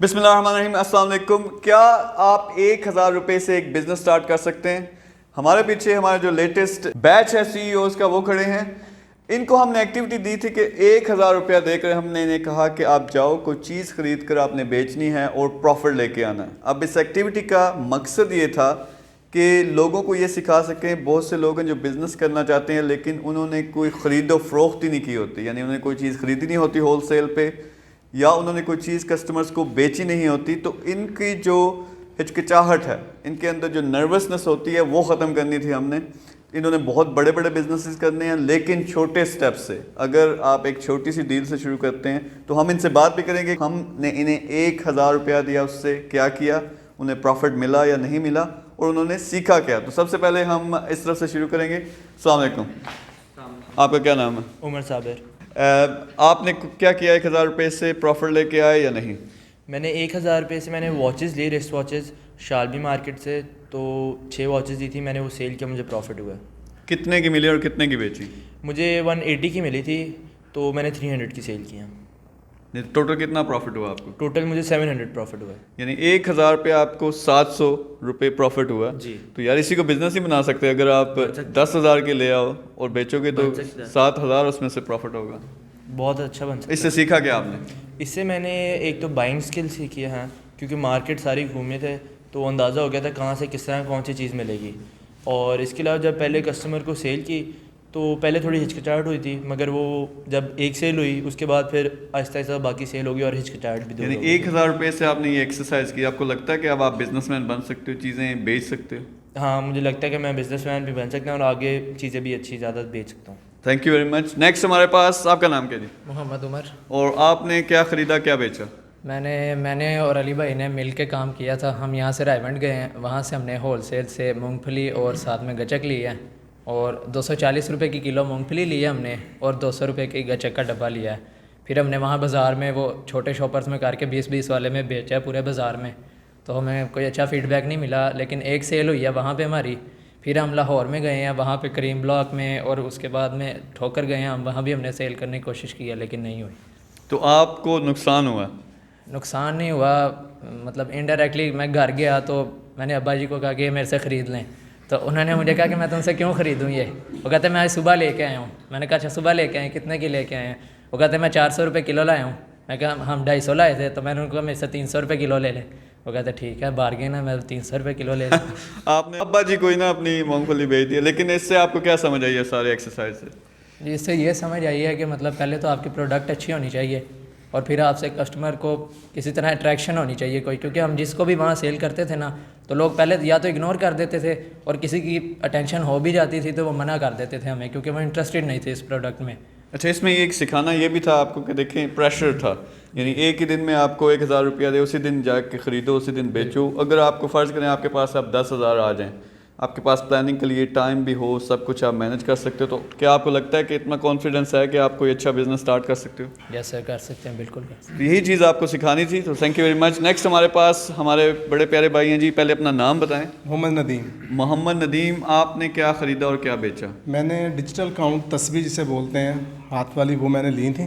بسم اللہ الرحمن الرحیم. السلام علیکم. کیا آپ 1,000 روپے سے ایک بزنس سٹارٹ کر سکتے ہیں؟ ہمارے پیچھے ہمارا جو لیٹسٹ بیچ ہے سی ای اوز کا وہ کھڑے ہیں. ان کو ہم نے ایکٹیویٹی دی تھی کہ 1,000 روپیہ دے کر ہم نے انہیں کہا کہ آپ جاؤ کوئی چیز خرید کر آپ نے بیچنی ہے اور پروفٹ لے کے آنا ہے. اب اس ایکٹیویٹی کا مقصد یہ تھا کہ لوگوں کو یہ سکھا سکیں. بہت سے لوگ ہیں جو بزنس کرنا چاہتے ہیں لیکن انہوں نے کوئی خرید و فروخت ہی نہیں کی ہوتی, یعنی انہوں نے کوئی چیز خریدی نہیں ہوتی ہول سیل پہ, یا انہوں نے کوئی چیز کسٹمرز کو بیچی نہیں ہوتی. تو ان کی جو ہچکچاہٹ ہے, ان کے اندر جو نروسنس ہوتی ہے وہ ختم کرنی تھی ہم نے. انہوں نے بہت بڑے بڑے بزنسز کرنے ہیں لیکن چھوٹے سٹیپ سے. اگر آپ ایک چھوٹی سی ڈیل سے شروع کرتے ہیں تو ہم ان سے بات بھی کریں گے. ہم نے انہیں 1,000 روپیہ دیا, اس سے کیا کیا, انہیں پروفٹ ملا یا نہیں ملا, اور انہوں نے سیکھا کیا. تو سب سے پہلے ہم اس طرف سے شروع کریں گے. السلام علیکم. آپ کا کیا نام ہے؟ عمر صابر. آپ نے کیا کیا 1,000 روپے سے پروفٹ لے کے آئے یا نہیں؟ میں نے 1,000 روپے سے میں نے واچز لی, ریسٹ واچز شالبی مارکیٹ سے. تو 6 واچز دی تھی میں نے, وہ سیل کیا, مجھے پروفٹ ہوا. کتنے کی ملی اور کتنے کی بیچی؟ مجھے 180 کی ملی تھی تو میں نے 300 کی سیل کیا. ٹوٹل کتنا پروفٹ ہوا آپ کو؟ ٹوٹل مجھے 700 پروفٹ ہوا. یعنی 1,000 پہ آپ کو 700 روپے پروفٹ ہوا. جی. تو یار اسی کو بزنس ہی بنا سکتے. اگر آپ 10,000 کے لے آؤ اور بیچو گے تو 7,000 اس میں سے پروفٹ ہوگا. بہت اچھا بن سکتا. اس سے سیکھا کیا آپ نے؟ اس سے میں نے ایک تو بائنگ اسکل سیکھی ہے, کیونکہ مارکیٹ ساری گھومے تھے تو اندازہ ہو گیا تھا کہاں سے کس طرح کون سی چیز ملے گی. اور اس کے علاوہ جب پہلے کسٹمر کو سیل کی تو پہلے تھوڑی ہچکچاہٹ ہوئی تھی, مگر وہ جب ایک سیل ہوئی اس کے بعد پھر آہستہ آہستہ باقی سیل ہوگی اور ہچکچاہٹ بھی دور یعنی ہو گئی. 1,000 روپے سے آپ نے یہ ایکسرسائز کی, آپ کو لگتا ہے کہ اب آپ بزنس مین بن سکتے ہو, چیزیں بیچ سکتے ہو؟ ہاں, مجھے لگتا ہے کہ میں بزنس مین بھی بن سکتا ہوں اور آگے چیزیں بھی اچھی زیادہ بیچ سکتا ہوں. Thank you very much. Next ہمارے پاس, آپ کا نام کیا جی؟ محمد عمر. اور آپ نے کیا خریدا, کیا بیچا؟ میں نے اور علی بھائی نے مل کے کام کیا تھا. ہم یہاں سے رائیونڈ گئے ہیں, وہاں سے ہم نے ہول سیل سے مونگ پھلی اور ساتھ میں گچک لی ہے, اور 240 روپے کی کلو مونگ پھلی لی ہے ہم نے, اور 200 روپے کی گچک کا ڈبہ لیا ہے. پھر ہم نے وہاں بازار میں وہ چھوٹے شاپرز میں کر کے 20-20 والے میں بیچا ہے پورے بازار میں. تو ہمیں کوئی اچھا فیڈ بیک نہیں ملا, لیکن ایک سیل ہوئی ہے وہاں پہ ہماری. پھر ہم لاہور میں گئے ہیں, وہاں پہ کریم بلاک میں, اور اس کے بعد میں ٹھوکر گئے ہیں ہم, وہاں بھی ہم نے سیل کرنے کی کوشش کی ہے لیکن نہیں ہوئی. تو آپ کو نقصان ہوا؟ نقصان نہیں ہوا, مطلب انڈائریکٹلی میں گھر گیا تو میں نے ابا جی کو کہا کہ یہ میرے سے خرید لیں. تو انہوں نے مجھے کہا کہ میں تم سے کیوں خریدوں یہ. وہ کہتے ہیں میں آج صبح لے کے آیا ہوں. میں نے کہا اچھا صبح لے کے آئے, کتنے کی لے کے آئے ہیں؟ وہ کہتے ہیں میں 400 روپے کلو لایا ہوں. میں کہا ہم 250 لائے تھے. تو میں نے ان کو کہا میرے سے 300 روپے کلو لے لیں. وہ کہتے ہیں ٹھیک ہے بارگین ہے, میں 300 روپے کلو لے لیں. آپ نے ابا جی کوئی نا اپنی مونگ پھلی بیچ دی, لیکن اس سے آپ کو کیا سمجھ آئی ہے سارے ایکسرسائز سے؟ جی, اس سے یہ سمجھ آئی ہے کہ مطلب پہلے تو آپ کی پروڈکٹ اچھی ہونی چاہیے, اور پھر آپ سے کسٹمر کو کسی طرح اٹریکشن ہونی چاہیے کوئی. کیونکہ ہم جس کو بھی وہاں سیل کرتے تھے نا, تو لوگ پہلے یا تو اگنور کر دیتے تھے, اور کسی کی اٹینشن ہو بھی جاتی تھی تو وہ منع کر دیتے تھے ہمیں, کیونکہ وہ انٹرسٹڈ نہیں تھے اس پروڈکٹ میں. اچھا, اس میں ایک سکھانا یہ بھی تھا آپ کو کہ دیکھیں پریشر تھا, یعنی ایک ہی دن میں آپ کو 1,000 روپیہ دے, اسی دن جا کے خریدو, اسی دن بیچو. اگر آپ کو فرض کریں آپ کے پاس اب 10,000 آ جائیں, آپ کے پاس پلاننگ کے لیے ٹائم بھی ہو, سب کچھ آپ مینیج کر سکتے ہو, تو کیا آپ کو لگتا ہے کہ اتنا کانفیڈنس ہے کہ آپ کوئی اچھا بزنس سٹارٹ کر سکتے ہو؟ یس سر, کر سکتے ہیں, بالکل کر سکتے ہیں. یہی چیز آپ کو سکھانی تھی, تو thank you very much. Next ہمارے پاس ہمارے بڑے پیارے بھائی ہیں جی, پہلے اپنا نام بتائیں. محمد ندیم. محمد ندیم, آپ نے کیا خریدا اور کیا بیچا؟ میں نے ڈیجیٹل کاؤنٹ تصویر جسے بولتے ہیں, ہاتھ والی, وہ میں نے لی تھی.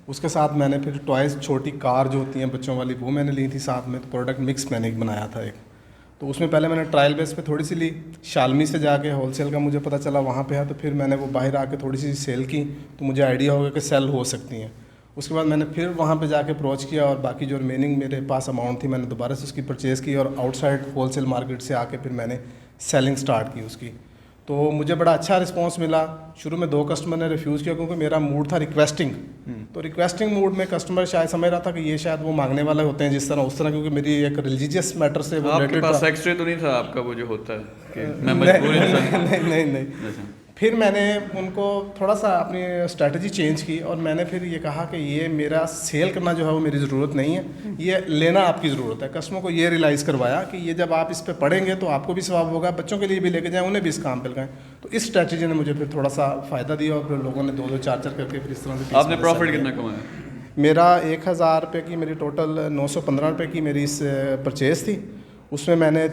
اس کے ساتھ میں نے پھر ٹوائز چھوٹی کار جو ہوتی ہیں بچوں والی, وہ میں نے لی تھی ساتھ میں. تو پروڈکٹ مکس میں نے بنایا تھا ایک. تو اس میں پہلے میں نے ٹرائل بیس پہ تھوڑی سی لی, شالمی سے جا کے ہول سیل کا مجھے پتہ چلا وہاں پہ ہے, تو پھر میں نے وہ باہر آ کے تھوڑی سی سیل کی, تو مجھے آئیڈیا ہو گیا کہ سیل ہو سکتی ہیں. اس کے بعد میں نے پھر وہاں پہ جا کے اپروچ کیا, اور باقی جو ریمیننگ میرے پاس اماؤنٹ تھی میں نے دوبارہ سے اس کی پرچیز کی, اور outside wholesale market سے آ کے پھر میں نے سیلنگ سٹارٹ کی اس کی. تو مجھے بڑا اچھا رسپانس ملا. شروع میں 2 کسٹمر نے ریفیوز کیا کیونکہ میرا موڈ تھا ریکویسٹنگ. تو ریکویسٹنگ موڈ میں کسٹمر شاید سمجھ رہا تھا کہ یہ شاید وہ مانگنے والے ہوتے ہیں جس طرح اس طرح, کیونکہ میری ایک ریلیجیس میٹر سے وہ آپ کے پاس ایکسٹرے تو نہیں تھا آپ کا وہ جو ہوتا ہے کہ میں مجبور انسان؟ نہیں. پھر میں نے ان کو تھوڑا سا اپنی اسٹریٹجی چینج کی, اور میں نے پھر یہ کہا کہ یہ میرا سیل کرنا جو ہے وہ میری ضرورت نہیں ہے, یہ لینا آپ کی ضرورت ہے. کسٹمر کو یہ ریلائز کروایا کہ یہ جب آپ اس پہ پڑھیں گے تو آپ کو بھی ثواب ہوگا, بچوں کے لیے بھی لے کے جائیں, انہیں بھی اس کام پہ لگائیں. تو اس اسٹریٹجی نے مجھے پھر تھوڑا سا فائدہ دیا, اور پھر لوگوں نے 2-2 4-4 کر کے پھر اس طرح سے. آپ نے پروفٹ کتنا کمایا؟ میرا 1,000 روپے کی میری ٹوٹل 915 روپے کی میری اس پرچیز تھی. اس میں میں نے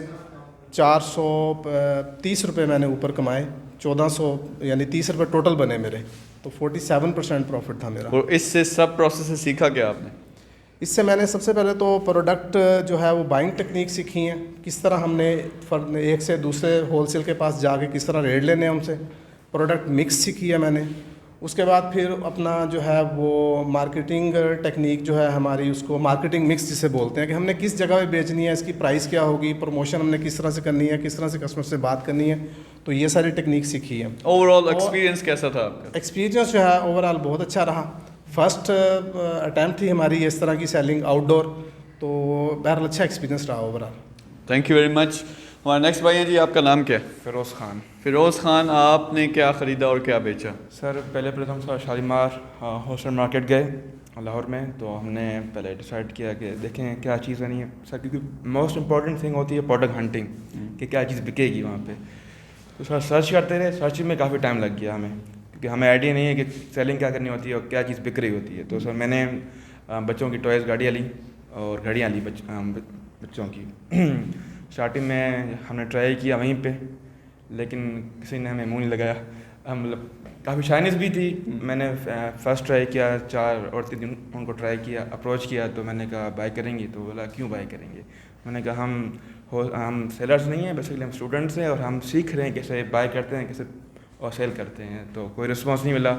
430 روپے میں نے اوپر کمائے, 1400 یعنی 30 روپے ٹوٹل بنے میرے. تو 47% پروفٹ تھا میرا. اور اس سے سب پروسیس سے سیکھا کیا آپ نے؟ اس سے میں نے سب سے پہلے تو پروڈکٹ جو ہے وہ بائنگ ٹیکنیک سیکھی ہیں, کس طرح ہم نے ایک سے دوسرے ہول سیل کے پاس جا کے کس طرح ریٹ لینے ہیں ان سے. پروڈکٹ مکس سیکھی ہے میں نے. اس کے بعد پھر اپنا جو ہے وہ مارکیٹنگ ٹیکنیک جو ہے ہماری, اس کو مارکیٹنگ مکس جسے بولتے ہیں, کہ ہم نے کس جگہ پہ بیچنی ہے, اس کی پرائس کیا ہوگی, پروموشن ہم نے کس طرح سے کرنی ہے, کس طرح سے کسٹمر سے بات کرنی ہے. تو یہ ساری ٹیکنیک سیکھی ہے. اوور آل ایکسپیرینس کیسا تھا آپ کا؟ ایکسپیرینس جو ہے اوور آل بہت اچھا رہا. فرسٹ اٹیمپٹ تھی ہماری اس طرح کی سیلنگ آؤٹ ڈور, تو بہرحال اچھا ایکسپیرینس رہا over all. Thank you very مچ. ہمارا نیکسٹ بھائی ہیں جی, آپ کا نام کیا ہے؟ فیروز خان. فیروز خان, آپ نے کیا خریدا اور کیا بیچا؟ سر پہلے ہم شالیمار ہول سیل مارکیٹ گئے لاہور میں, تو ہم نے پہلے ڈیسائیڈ کیا کہ دیکھیں کیا چیز نہیں ہے سر, کیونکہ موسٹ امپورٹنٹ تھنگ ہوتی ہے پروڈکٹ ہنٹنگ, کہ کیا چیز بکے گی وہاں پہ. تو سر سرچ کرتے رہے, سرچنگ میں کافی ٹائم لگ گیا ہمیں, کیونکہ ہمیں آئیڈیا نہیں ہے کہ سیلنگ کیا کرنی ہوتی ہے اور کیا چیز بک رہی ہوتی ہے. تو سر میں نے بچوں کی ٹوائز گاڑیاں لی اور گھڑیاں لی بچوں کی. اسٹارٹنگ میں ہم نے ٹرائی کیا وہیں پہ, لیکن کسی نے ہمیں منہ نہیں لگایا. مطلب کافی شائنس بھی تھی. میں نے فرسٹ ٹرائی کیا, 4 اور 3 دن ان کو ٹرائی کیا, اپروچ کیا, تو میں نے کہا بائی کریں گی. تو بولا کیوں بائی کریں گے؟ میں نے کہا ہم سیلرز نہیں ہیں, بیسیکلی ہم اسٹوڈنٹس ہیں اور ہم سیکھ رہے ہیں کیسے بائی کرتے ہیں, کیسے اور سیل کرتے ہیں. تو کوئی رسپانس نہیں ملا.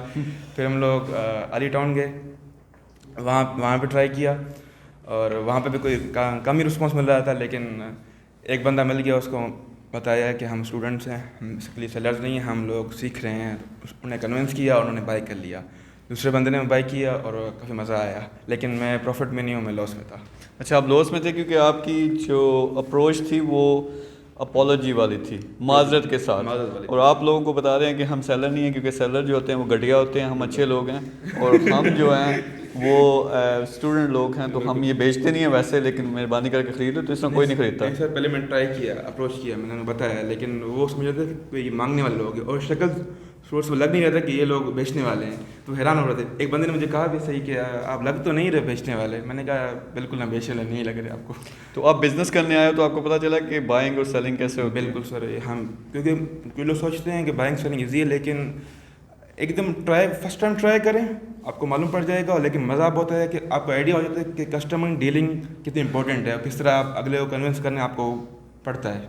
پھر ہم لوگ علی ٹاؤن گئے, وہاں پہ ٹرائی کیا, اور وہاں پہ بھی کوئی کم ہی رسپانس مل رہا تھا. لیکن ایک بندہ مل گیا, اس کو بتایا کہ ہم اسٹوڈنٹس ہیں, ہم بیسیکلی سیلرز نہیں ہیں, ہم لوگ سیکھ رہے ہیں. انہیں کنونس کیا اور انہوں نے بائی کر لیا. دوسرے بندے نے بائی کیا اور کافی مزہ آیا. لیکن میں پروفٹ میں نہیں ہوں, میں لاس میں تھا. اچھا, آپ لاس میں تھے کیونکہ آپ کی جو اپروچ تھی وہ اپولوجی والی تھی, معذرت کے ساتھ, اور آپ لوگوں کو بتا رہے ہیں کہ ہم سیلر نہیں ہیں, کیونکہ سیلر جو ہوتے ہیں وہ گھٹیا ہوتے ہیں, ہم اچھے لوگ ہیں, اور ہم جو ہیں وہ اسٹوڈنٹ لوگ ہیں, تو ہم یہ بیچتے نہیں ہیں ویسے, لیکن مہربانی کر کے خریدو. تو اس میں کوئی نہیں خریدتا. سر پہلے میں ٹرائی کیا, اپروچ کیا, میں نے بتایا, لیکن وہ سمجھ رہے تھے کہ یہ مانگنے والے لوگ ہیں, اور شکل سورس میں لگ نہیں رہا تھا کہ یہ لوگ بیچنے والے ہیں. تو حیران ہو رہے تھے. ایک بندے نے مجھے کہا بھی صحیح کہ آپ لگ تو نہیں رہے بیچنے والے. میں نے کہا بالکل نہ, بیچنے والے نہیں لگ رہے آپ کو. تو آپ بزنس کرنے آئے ہو, تو آپ کو پتہ چلا کہ بائنگ اور سیلنگ کیسے ہوتی ہے. بالکل سر, ہم کیونکہ کوئی لوگ سوچتے ہیں کہ بائنگ سیلنگ ایزی ہے, لیکن ایک دم فرسٹ ٹائم ٹرائی کریں, آپ کو معلوم پڑ جائے گا. لیکن مزہ بہت ہے کہ آپ کو آئیڈیا ہو جاتا ہے کہ کسٹمر ڈیلنگ کتنی امپورٹنٹ ہے, کس طرح آپ اگلے کو کنونس کرنے آپ کو پڑتا ہے.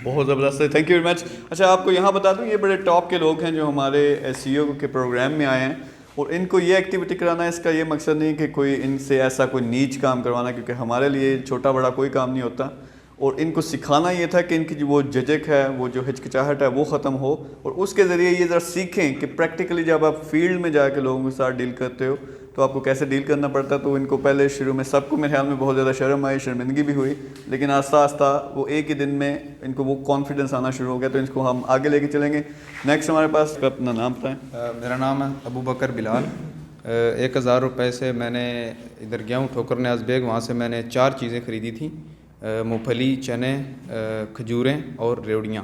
بہت زبردست ہے, تھینک یو ویری مچ. اچھا, آپ کو یہاں بتا دوں, یہ بڑے ٹاپ کے لوگ ہیں جو ہمارے سی او کے پروگرام میں آئے ہیں, اور ان کو یہ ایکٹیویٹی کرانا ہے. اس کا یہ مقصد نہیں کہ کوئی ان سے ایسا کوئی نیچ کام کروانا, کیونکہ ہمارے لیے چھوٹا بڑا کوئی کام نہیں ہوتا. اور ان کو سکھانا یہ تھا کہ ان کی جو وہ جھجک ہے, وہ جو ہچکچاہٹ ہے, وہ ختم ہو, اور اس کے ذریعے یہ ذرا سیکھیں کہ پریکٹیکلی جب آپ فیلڈ میں جا کے لوگوں کے ساتھ ڈیل کرتے ہو تو آپ کو کیسے ڈیل کرنا پڑتا ہے. تو ان کو پہلے شروع میں سب کو میرے خیال میں بہت زیادہ شرم آئی, شرمندگی بھی ہوئی, لیکن آہستہ آہستہ وہ ایک ہی دن میں ان کو وہ کانفیڈنس آنا شروع ہو گیا. تو اس کو ہم آگے لے کے چلیں گے. نیکسٹ ہمارے پاس اپنا نام بتائیں. میرا نام ہے ابو بکر بلال. 1000 روپے سے میں نے ادھر گیا ہوں ٹھوکر نیاز بیگ, وہاں سے میں نے 4 چیزیں خریدی تھیں, مونگ پھلی, چنے, کھجوریں اور ریوڑیاں,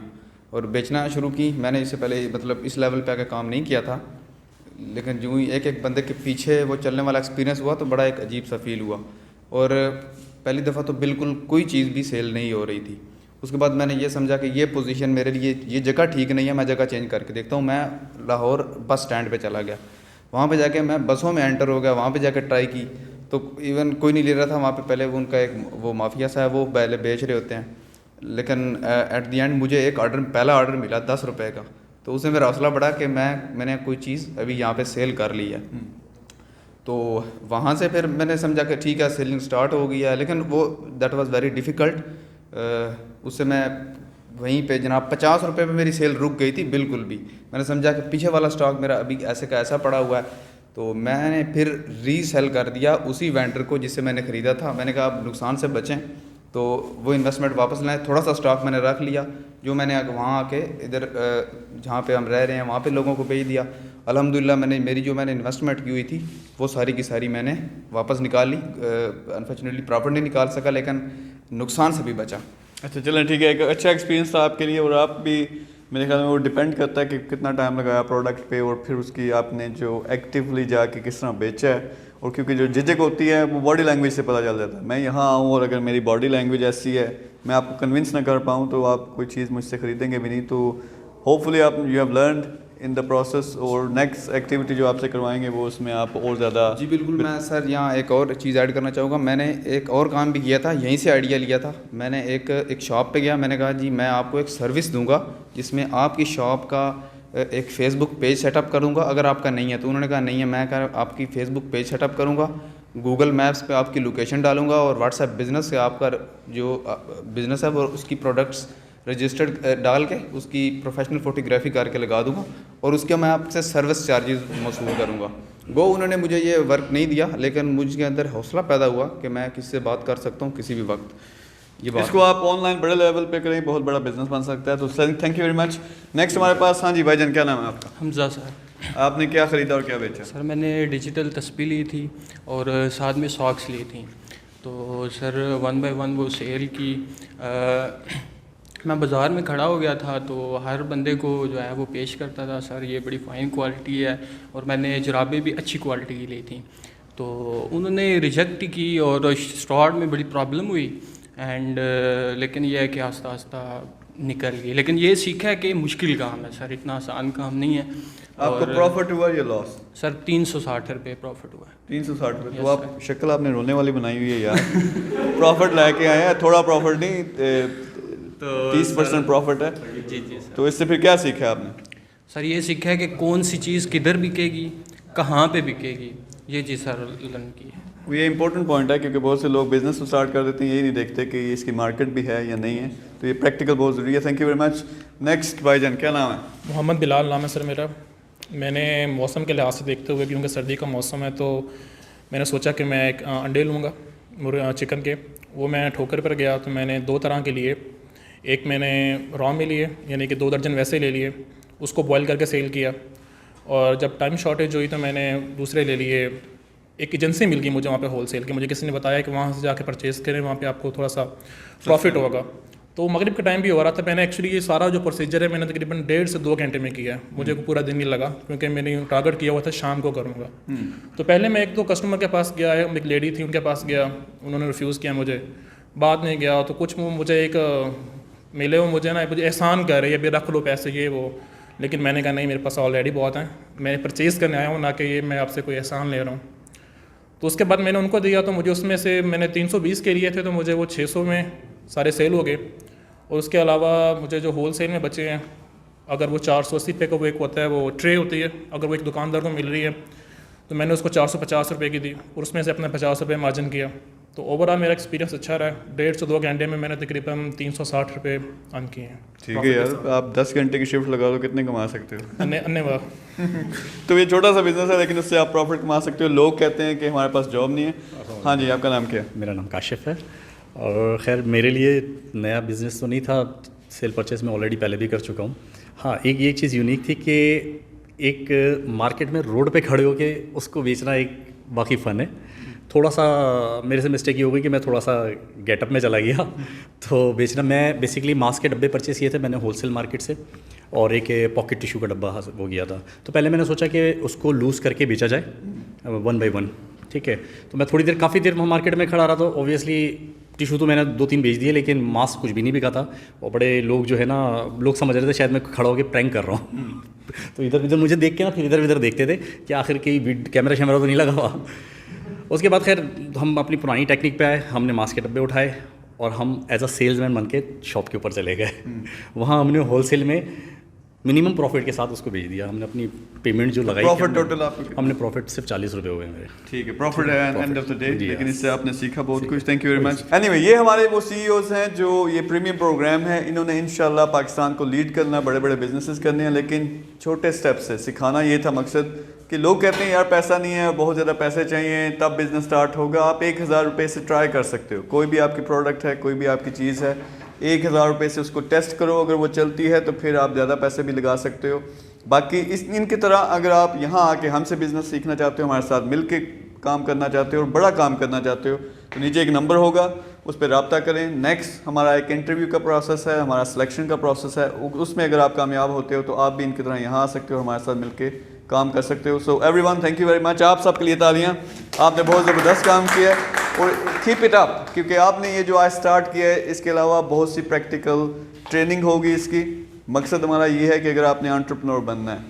اور بیچنا شروع کی. میں نے اس سے پہلے مطلب اس لیول پہ آ کے کام نہیں کیا تھا, لیکن جو ہی ایک بندے کے پیچھے وہ چلنے والا ایکسپیرینس ہوا تو بڑا ایک عجیب سا فیل ہوا. اور پہلی دفعہ تو بالکل کوئی چیز بھی سیل نہیں ہو رہی تھی. اس کے بعد میں نے یہ سمجھا کہ یہ پوزیشن میرے لیے, یہ جگہ ٹھیک نہیں ہے, میں جگہ چینج کر کے دیکھتا ہوں. میں لاہور بس سٹینڈ پہ چلا گیا, وہاں پہ جا کے میں بسوں میں انٹر ہو گیا, وہاں پہ جا کے ٹرائی کی تو ایون کوئی نہیں لے رہا تھا وہاں پہ. پہلے ان کا ایک وہ مافیا سا ہے, وہ پہلے بیچ رہے ہوتے ہیں, لیکن ایٹ دی اینڈ مجھے ایک پہلا آرڈر ملا 10 روپے کا. تو اس میں میرا حوصلہ بڑھا کہ میں نے کوئی چیز ابھی یہاں پہ سیل کر لی ہے. تو وہاں سے پھر میں نے سمجھا کہ ٹھیک ہے سیلنگ سٹارٹ ہو گئی ہے, لیکن وہ دیٹ واز ویری ڈیفیکلٹ. اس سے میں وہیں پہ جناب 50 روپے پہ میری سیل رک گئی تھی بالکل بھی. میں نے سمجھا کہ پیچھے والا سٹاک میرا ابھی ایسے کا ایسا پڑا ہوا ہے, تو میں نے پھر ری سیل کر دیا اسی وینڈر کو جس سے میں نے خریدا تھا. میں نے کہا اب نقصان سے بچیں, تو وہ انویسٹمنٹ واپس لائیں. تھوڑا سا سٹاک میں نے رکھ لیا, جو میں نے وہاں آ کے ادھر جہاں پہ ہم رہ رہے ہیں وہاں پہ لوگوں کو بھیج دیا. الحمدللہ میں نے انویسٹمنٹ کی ہوئی تھی وہ ساری کی ساری میں نے واپس نکال لی. انفارچونیٹلی پراپر نہیں نکال سکا, لیکن نقصان سے بھی بچا. اچھا چلیں ٹھیک ہے, ایک اچھا ایکسپیرینس تھا آپ کے لیے. اور آپ بھی میرے خیال میں وہ ڈپینڈ کرتا ہے کہ کتنا ٹائم لگایا پروڈکٹ پہ, اور پھر اس کی آپ نے جو ایکٹیولی جا کے کس طرح بیچا ہے. اور کیونکہ جو جھجک ہوتی ہے وہ باڈی لینگویج سے پتہ چل جاتا ہے. میں یہاں آؤں اور اگر میری باڈی لینگویج ایسی ہے, میں آپ کو کنونس نہ کر پاؤں, تو آپ کوئی چیز مجھ سے خریدیں گے بھی نہیں. تو ہوپ فلی آپ you have learned in the process, اور نیکسٹ ایکٹیویٹی جو آپ سے کروائیں گے وہ اس میں آپ اور زیادہ. جی بالکل. میں سر یہاں ایک اور چیز ایڈ کرنا چاہوں گا. میں نے ایک اور کام بھی کیا تھا, یہیں سے آئیڈیا لیا تھا. میں نے ایک شاپ پہ گیا, میں نے کہا جی میں آپ کو ایک سروس دوں گا جس میں آپ کی شاپ کا ایک فیس بک پیج سیٹ اپ کروں گا, اگر آپ کا نہیں ہے تو. انہوں نے کہا نہیں ہے. میں کہا آپ کی فیس بک پیج سیٹ اپ کروں گا, گوگل میپس پہ آپ کی لوکیشن ڈالوں گا, اور واٹس ایپ بزنس سے آپ کا جو بزنس ہے وہ اس کی پروڈکٹس رجسٹرڈ ڈال کے اس کی پروفیشنل فوٹوگرافی کر کے لگا دوں گا, اور اس کے میں آپ سے سروس چارجز وصول کروں گا. وہ انہوں نے مجھے یہ ورک نہیں دیا, لیکن مجھ کے اندر حوصلہ پیدا ہوا کہ میں کسی سے بات کر سکتا ہوں کسی بھی وقت. یہ بات اس کو آپ آن لائن بڑے لیول پہ کریں, بہت بڑا بزنس بن سکتا ہے. تو sir thank you very much. Next ہمارے پاس, ہاں جی بھائی جان, کیا نام ہے آپ کا؟ حمزہ سر. آپ نے کیا خریدا اور کیا بیچا؟ سر میں نے ڈیجیٹل تسبیح لی تھی اور ساتھ میں ساکس لی تھیں. تو سر 1 بائی 1 وہ سیل کی. میں بازار میں کھڑا ہو گیا تھا تو ہر بندے کو جو ہے وہ پیش کرتا تھا, سر یہ بڑی فائن کوالٹی ہے, اور میں نے جرابیں بھی اچھی کوالٹی کی لی تھیں. تو انہوں نے ریجیکٹ کی اور اسٹارٹ میں بڑی پرابلم ہوئی اینڈ لیکن یہ ہے کہ آہستہ آہستہ نکل گئی. لیکن یہ سیکھا ہے کہ مشکل کام ہے سر, اتنا آسان کام نہیں ہے. آپ کو پروفٹ ہوا یا لاس؟ سر 360 روپے پروفٹ ہوا ہے. 360 روپے. تو آپ شکل آپ نے رونے والی بنائی ہوئی ہے یار. پروفٹ لے کے آئے ہیں, تھوڑا پروفٹ نہیں, 30% پروفٹ ہے. جی جی سر. تو اس سے پھر کیا سیکھا آپ نے؟ سر یہ سیکھا ہے کہ کون سی چیز کدھر بکے گی, کہاں پہ بکے گی, یہ چیز سر لرن کی ہے. یہ امپورٹنٹ پوائنٹ ہے کیونکہ بہت سے لوگ بزنس اسٹارٹ کر دیتے ہیں, یہی نہیں دیکھتے کہ اس کی مارکیٹ بھی ہے یا نہیں ہے. تو یہ پریکٹیکل بہت ضروری ہے. Thank you very much. Next بھائی جان, کیا نام ہے؟ محمد بلال نام ہے سر میرا. میں نے موسم کے لحاظ سے دیکھتے ہوئے, کیونکہ سردی کا موسم ہے, تو میں نے سوچا کہ میں ایک انڈے لوں گا چکن کے. وہ میں ٹھوکر پر گیا تو میں نے 2 طرح کے لیے. ایک میں نے را میں لیے, یعنی کہ 2 درجن ویسے لے لیے, اس کو بوائل کر کے سیل کیا. اور جب ٹائم شارٹیج ہوئی تو میں نے دوسرے لے لیے. ایک ایجنسی مل گئی مجھے وہاں پہ ہول سیل کی, مجھے کسی نے بتایا کہ وہاں سے جا کے پرچیز کریں, وہاں پہ آپ کو تھوڑا سا پروفٹ ہوگا. تو مغرب کا ٹائم بھی ہو رہا تھا. میں نے ایکچولی یہ سارا جو پروسیجر ہے میں نے تقریباً 1.5 سے 2 گھنٹے میں کیا ہے. مجھے پورا دن نہیں لگا کیونکہ میں نے ٹارگیٹ کیا ہوا تھا شام کو کروں گا. تو پہلے میں ایک 2 کسٹمر کے پاس گیا ہے, ایک لیڈی تھی ان کے پاس گیا, انہوں نے ریفیوز کیا مجھے. بعد میں گیا تو کچھ مجھے ایک ملے, وہ مجھے مجھے احسان کر رہے ہیں, ابھی رکھ لو پیسے یہ وہ. لیکن میں نے کہا نہیں, میرے پاس آلریڈی بہت ہیں, میں پرچیز کرنے آیا ہوں, نہ کہ یہ میں آپ سے کوئی احسان لے رہا ہوں. تو اس کے بعد میں نے ان کو دیا تو مجھے اس میں سے میں نے 320 کے لیے تھے تو مجھے وہ 600 میں سارے سیل ہو گئے. اور اس کے علاوہ مجھے جو ہول سیل میں بچے ہیں, اگر وہ 480 روپے کا وہ ایک ہوتا ہے, وہ ٹرے ہوتی ہے, اگر وہ ایک دکاندار کو مل رہی ہے تو میں نے اس کو 450 روپے کی دی, اور اس میں سے اپنے 50 روپے مارجن کیا. تو اوور آل میرا ایکسپیرینس اچھا رہا ہے. 1.5 سے 2 گھنٹے میں نے تقریباً 360 روپے ارن کیے ہیں. ٹھیک ہے یار, آپ 10 گھنٹے کی شفٹ لگا دو, کتنے کما سکتے ہو؟ انے واہ. تو یہ چھوٹا سا بزنس ہے لیکن اس سے آپ پروفٹ کما سکتے ہو. لوگ کہتے ہیں کہ ہمارے پاس جاب نہیں ہے. ہاں جی, آپ کا نام کیا ہے؟ میرا نام کاشف ہے. اور خیر میرے لیے نیا بزنس تو نہیں تھا, سیل پرچیز میں آلریڈی پہلے بھی کر چکا ہوں. ہاں ایک یہ چیز یونیک تھی کہ ایک مارکیٹ میں روڈ پہ کھڑے ہو کے اس کو بیچنا ایک باقی فن ہے. تھوڑا سا میرے سے مسٹیک یہ ہو گئی کہ میں تھوڑا سا گیٹ اپ میں چلا گیا تو بیچنا. میں بیسکلی ماسک کے ڈبے پرچیز کیے تھے میں نے ہول سیل مارکیٹ سے, اور ایک پاکٹ ٹیشو کا ڈبہ وہ گیا تھا. تو پہلے میں نے سوچا کہ اس کو لوز کر کے بیچا جائے 1 بائی 1. ٹھیک ہے, تو میں تھوڑی دیر کافی دیر مارکیٹ میں کھڑا رہا. تو اوبیسلی ٹیشو تو میں نے 2-3 بیچ دیے, لیکن ماسک کچھ بھی نہیں بکا تھا. اور بڑے لوگ جو ہے نا, لوگ سمجھ رہے تھے شاید میں کھڑا ہو کے پرینک کر رہا ہوں. تو ادھر ادھر مجھے دیکھ کے نا پھر ادھر ادھر دیکھتے تھے کہ آخر کہیں کیمرہ شیمرہ تو نہیں لگا ہوا. اس کے بعد خیر ہم اپنی پرانی ٹیکنیک پہ آئے, ہم نے ماسک کے ڈبے اٹھائے اور ہم ایز اے سیلز مین بن کے شاپ کے اوپر چلے گئے. وہاں ہم نے ہول سیل میں منیمم پروفٹ کے ساتھ اس کو بھیج دیا. ہم نے اپنی پیمنٹ جو لگائی, پروفٹ ٹوٹل آپ ہم نے پروفٹ صرف 40 روپے ہوئے میرے. ٹھیک ہے, پروفٹ ہے اینڈ آف دا ڈے, لیکن اس سے آپ نے سیکھا بہت کچھ. Thank you very much. Any way, یہ ہمارے وہ سی ای اوز ہیں جو یہ پریمیم پروگرام ہے, انہوں نے انشاءاللہ پاکستان کو لیڈ کرنا, بڑے بڑے بزنسز کرنے ہیں, لیکن چھوٹے اسٹیپ سے سکھانا. یہ تھا مقصد کہ لوگ کہتے ہیں یار پیسہ نہیں ہے, بہت زیادہ پیسے چاہیے تب بزنس اسٹارٹ ہوگا. آپ 1000 روپے سے ٹرائی کر سکتے ہو. کوئی بھی آپ کی پروڈکٹ ہے, کوئی بھی آپ کی چیز ہے, 1000 روپے سے اس کو ٹیسٹ کرو. اگر وہ چلتی ہے تو پھر آپ زیادہ پیسے بھی لگا سکتے ہو. باقی ان کی طرح اگر آپ یہاں آ کے ہم سے بزنس سیکھنا چاہتے ہو, ہمارے ساتھ مل کے کام کرنا چاہتے ہو اور بڑا کام کرنا چاہتے ہو, تو نیچے ایک نمبر ہوگا, اس پہ رابطہ کریں. نیکسٹ ہمارا ایک انٹرویو کا پروسیس ہے, ہمارا سلیکشن کا پروسیس ہے. اس میں اگر آپ کامیاب ہوتے ہو تو آپ بھی ان کی طرح یہاں آ سکتے ہو اور ہمارے ساتھ مل کے کام کر سکتے ہو. So everyone, thank you very much. آپ سب کے لیے تالیاں, آپ نے بہت زبردست کام کیا ہے اور کیپ اٹ اپ, کیونکہ آپ نے یہ جو آج اسٹارٹ کیا ہے اس کے علاوہ بہت سی پریکٹیکل ٹریننگ ہوگی اس کی. مقصد ہمارا یہ ہے کہ اگر آپ نے انٹرپرنور بننا ہے